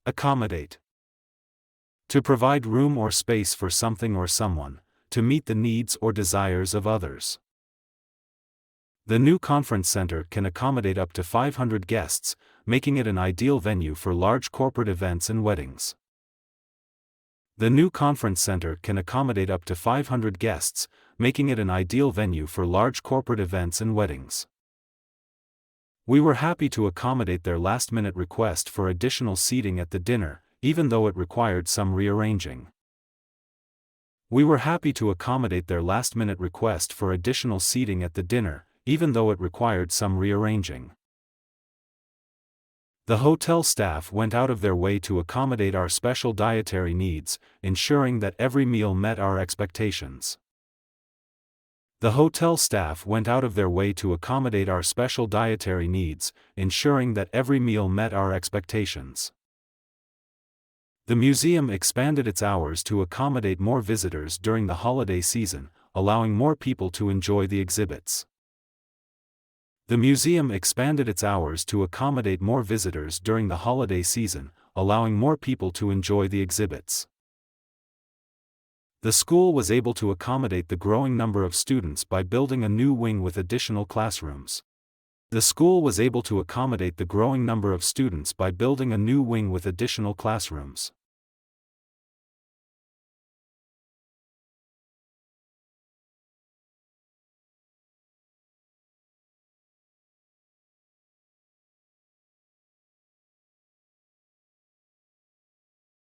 Accommodate. To provide room or space for something or someone, to meet the needs or desires of others. The new conference center can accommodate up to 500 guests, making it an ideal venue for large corporate events and weddings. The new conference center can accommodate up to 500 guests, making it an ideal venue for large corporate events and weddings. We were happy to accommodate their last-minute request for additional seating at the dinner, even though it required some rearranging. We were happy to accommodate their last-minute request for additional seating at the dinner, even though it required some rearranging. The hotel staff went out of their way to accommodate our special dietary needs, ensuring that every meal met our expectations. The hotel staff went out of their way to accommodate our special dietary needs, ensuring that every meal met our expectations. The museum expanded its hours to accommodate more visitors during the holiday season, allowing more people to enjoy the exhibits. The museum expanded its hours to accommodate more visitors during the holiday season, allowing more people to enjoy the exhibits. The school was able to accommodate the growing number of students by building a new wing with additional classrooms. The school was able to accommodate the growing number of students by building a new wing with additional classrooms.